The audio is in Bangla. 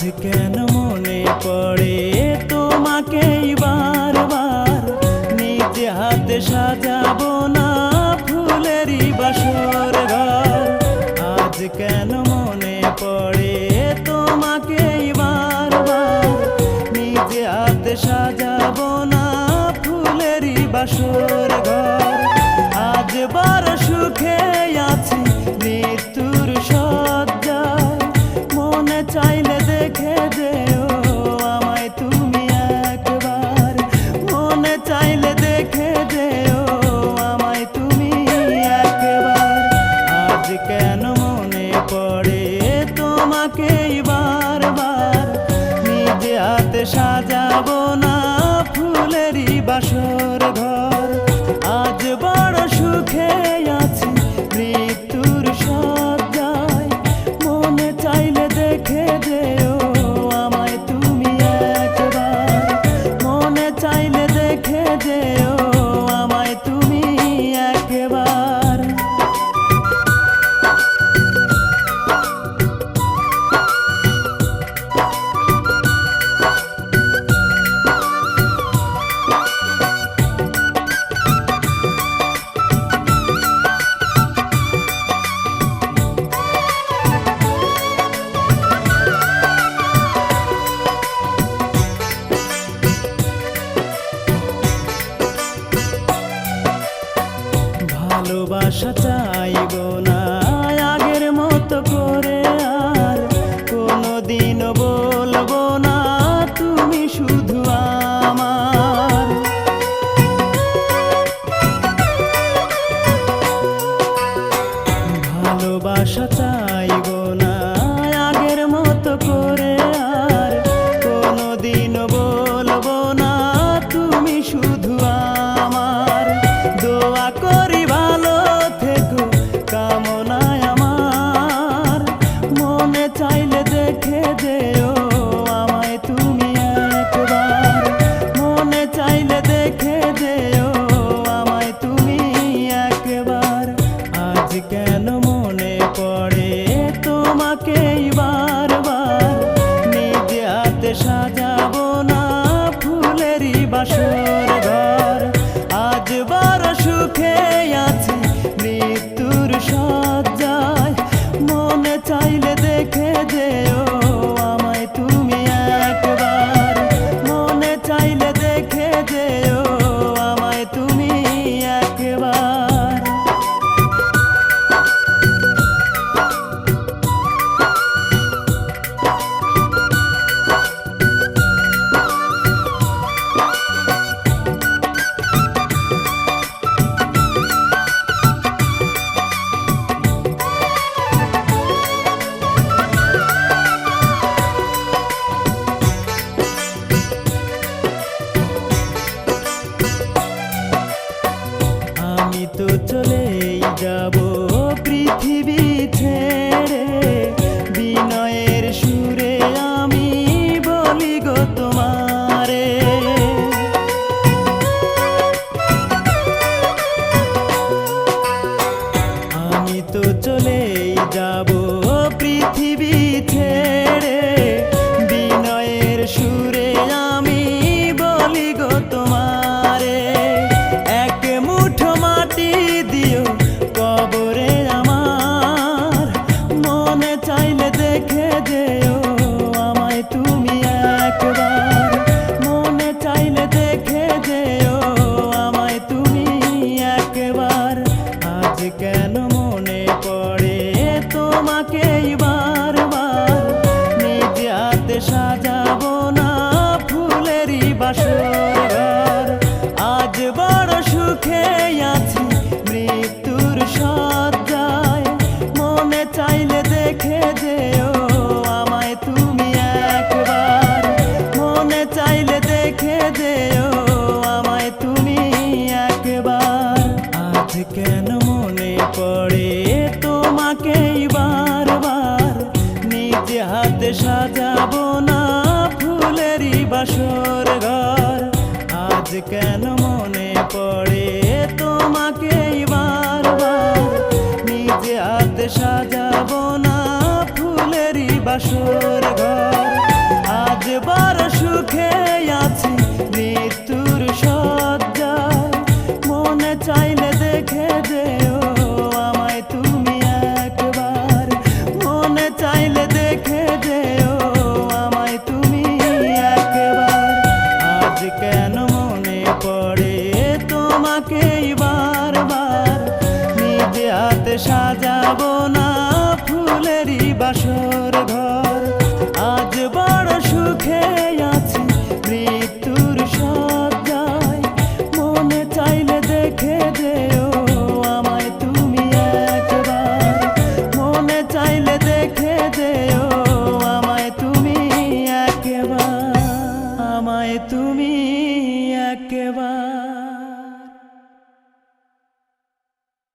আজ কেন মনে পড়ে তোমাকেই বারবার, নিজে হাতে সাজাবো না ফুলেরই বাসর ঘর। আজ কেন মনে পড়ে তোমাকেই বারবার, নিজে হাতে সাজাবো না ফুলেরই বাসর ঘর। আজ বড় সুখে আছি মৃত্যুর শয্যায়, মনে চাইলে দেখে যেও আমায় তুমি একবার, মনে চাইলে দেখে যেও আমায় তুমি একবার। আজ কেন মনে পড়ে তোমাকেই বারবার, নিজে হাতে সাজাবো না ফুলেরই বাসর ঘর। আজ বড় সুখে আছি মৃত্যুর শয্যায়, মনে চাইলে দেখে যেও আমায় তুমি একবার, মনে চাইলে দেখে যেও আমায় তুমি একবার। ভালোবাসা চাইবো না আগের মতো করে, আর কোনোদিনও বলবো না তুমি শুধু আমার। ভালোবাসা চাইবো না আগের মতো করে, আর কোনোদিনও বলবো না তুমি শুধু আমার। দোয়া করি ভালো থেকো কামনায় আমার, মনে চাইলে দেখে যেও আমায় তুমি একবার, মনে চাইলে দেখে যেও আমায় তুমি একবার। আজ কেন মনে পড়ে তোমাকেই বারবার, নিজে হাতে সাজাবো না ফুলেরই বাসর ঘর। আজ বড় সুখে আছি মৃত্যুর শয্যায়, মনে চাইলে দেখে যেও আমায় তুমি একবার, মনে চাইলে দেখে যেও আমায় তুমি একবার। আমি তো চলেই যাব পৃথিবী ছেড়ে, বিনয়ের সুরে আমি বলি গো তোমারে। আমি তো চলেই যাব পৃথিবী ছেড়ে, বিনয়ের সুরে আমি বলি গো তোমারে। এক মুঠো মাটি দিও কবরে আমার, মনে চাইলে দেখে যেও আমায় তুমি একবার, মনে চাইলে দেখে যেও আমায় তুমি একবার। আজ কেন মনে পড়ে তোমাকেই বারবার, নিজে হাতে সাজাবো না ফুলেরই বাসর ঘর। আজ বড় সুখে আছি মৃত্যুর শয্যায়, মনে চাইলে দেখে যেও আমায় তুমি একবার, মনে চাইলে দেখে যেও আমায় তুমি একবার। আজ কেন মনে পড়ে তোমাকেই বারবার, নিজে হাতে সাজাবো না ফুলেরই বাসর ঘর। আজ কেন মনে পড়ে তোমাকেই বারবার, নিজে হাতে সাজাবো না ফুলেরই বাসর ঘর। চাইলে দেখে যেও আমায় তুমি একেবার, আমায় তুমি একেবার।